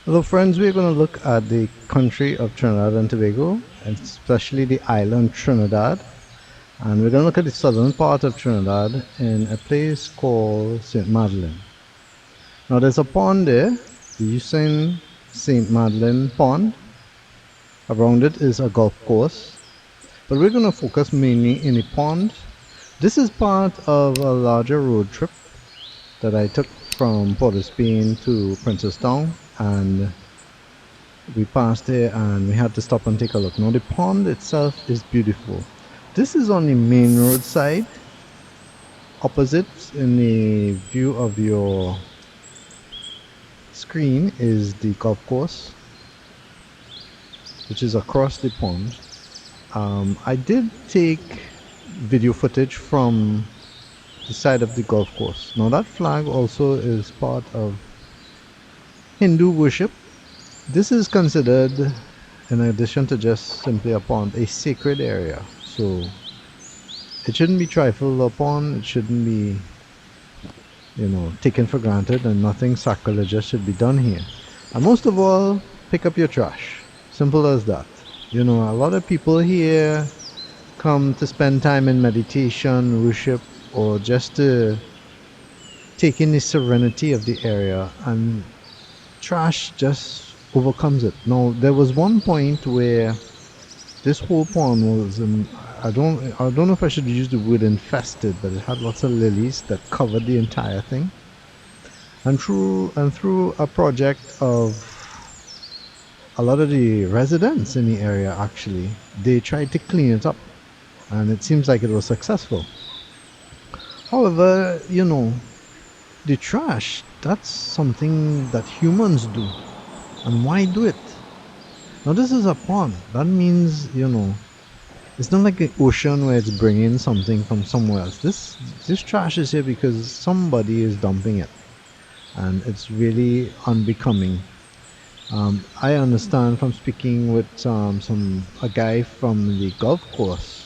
Hello friends, we're going to look at the country of Trinidad and Tobago, and especially the island Trinidad. And we're going to look at the southern part of Trinidad in a place called St. Madeline. Now there's a pond there, the USINE St. Madeline Pond. Around it is a golf course, but we're going to focus mainly in the pond. This is part of a larger road trip that I took from Port of Spain to Princess Town, and we passed there and we had to stop and take a look. Now the pond itself is beautiful. This is on the main road side. Opposite in the view of your screen is the golf course, which is across the pond. I did take video footage from the side of the golf course. Now that flag also is part of Hindu worship. This is considered, in addition to just simply a pond, a sacred area. So it shouldn't be trifled upon, it shouldn't be, taken for granted, and nothing sacrilegious should be done here. And most of all, pick up your trash. Simple as that. A lot of people here come to spend time in meditation, worship, or just to take in the serenity of the area, and trash just overcomes it. Now there was one point where this whole pond was I don't know if I should use the word infested, but it had lots of lilies that covered the entire thing. And through a project of a lot of the residents in the area, actually, they tried to clean it up, and it seems like it was successful. However, the trash, that's something that humans do. And why do it? Now this is a pond. That means, it's not like an ocean where it's bringing something from somewhere else. This trash is here because somebody is dumping it, and it's really unbecoming. I understand from speaking with a guy from the golf course,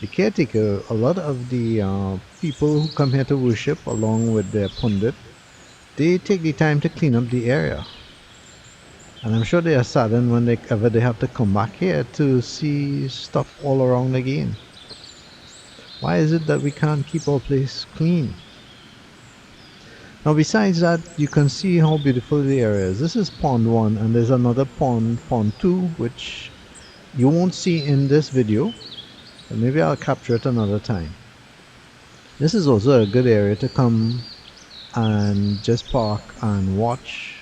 the caretaker, a lot of the people who come here to worship along with their pundit, they take the time to clean up the area. And I'm sure they are saddened whenever they have to come back here to see stuff all around again. Why is it that we can't keep our place clean? Now besides that, you can see how beautiful the area is. This is pond 1, and there's another pond 2, which you won't see in this video, but maybe I'll capture it another time. This is also a good area to come and just park and watch,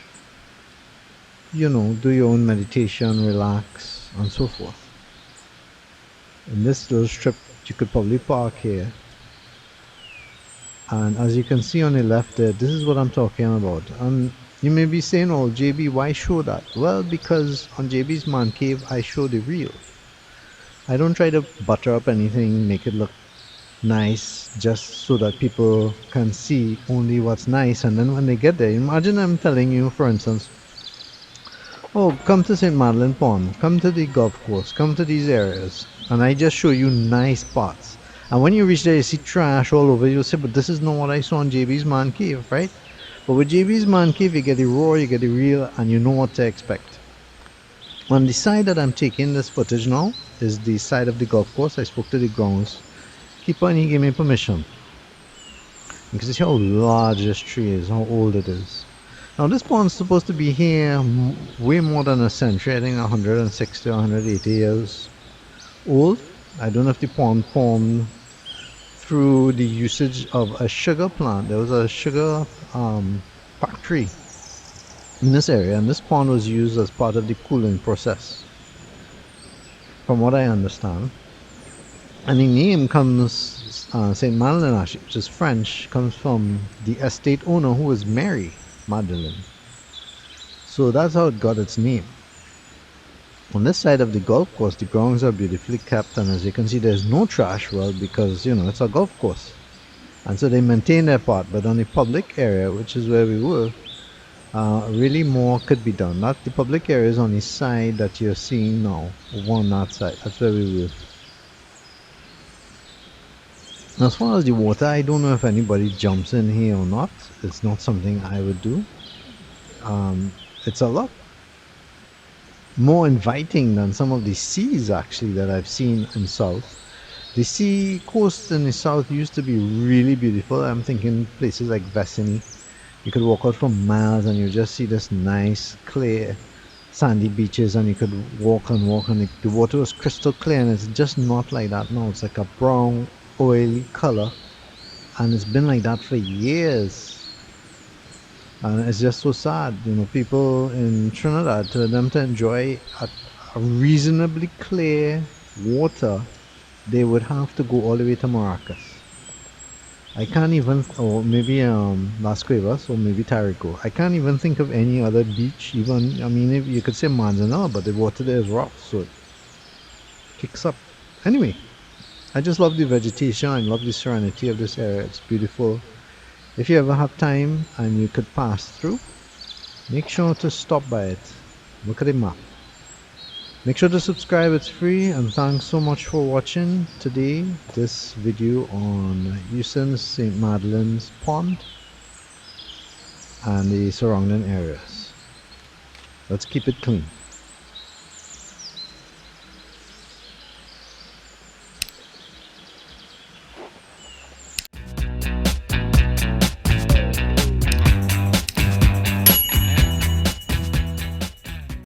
do your own meditation, relax, and so forth. In this little strip, you could probably park here. And as you can see on the left there, this is what I'm talking about. And you may be saying, oh JB, why show that? Well, because on JB's Man Cave, I show the real. I don't try to butter up anything, make it look nice, just so that people can see only what's nice. And then when they get there, imagine I'm telling you, for instance, oh, come to St. Madeline Pond, come to the golf course, come to these areas, and I just show you nice spots. And when you reach there, you see trash all over. You'll say, but this is not what I saw on JB's Man Cave, right? But with JB's Man Cave, you get the raw, you get the real, and you know what to expect. On the side that I'm taking this footage now is the side of the golf course. I spoke to the groundskeeper and he gave me permission. You can see how large this tree is, how old it is. Now this pond's supposed to be here way more than a century. I think 160 or 180 years old. I don't know if the pond formed through the usage of a sugar plant. There was a sugar factory in this area, and this pond was used as part of the cooling process, from what I understand. And the name comes, St. Madeline actually, which is French, comes from the estate owner, who was Mary Madeleine. So that's how it got its name. On this side of the golf course, the grounds are beautifully kept, and as you can see, there's no trash. Well, because it's a golf course, and so they maintain their part. But on the public area, which is where we were, really more could be done. Not the public area is on the side that you're seeing now, on that side. That's where we were. As far as the water, I don't know if anybody jumps in here or not. It's not something I would do. It's a lot more inviting than some of the seas actually that I've seen in South. The sea coast in the south used to be really beautiful. I'm thinking places like Vesini. You could walk out for miles and you just see this nice, clear, sandy beaches, and you could walk and walk, and the water was crystal clear. And it's just not like that now. It's like a brown, oily color, and it's been like that for years. And it's just so sad, people in Trinidad, to them to enjoy a reasonably clear water, they would have to go all the way to Maracas. I can't even, or maybe Las Cuevas, or maybe Tarico. I can't even think of any other beach. Even, I mean, if you could say Manzanal, but the water there is rough, so it kicks up. Anyway, I just love the vegetation. I love the serenity of this area. It's beautiful. If you ever have time and you could pass through, make sure to stop by it. Look at the map. Make sure to subscribe, it's free, and thanks so much for watching today this video on USINE St. Madeleine's Pond and the surrounding areas. Let's keep it clean.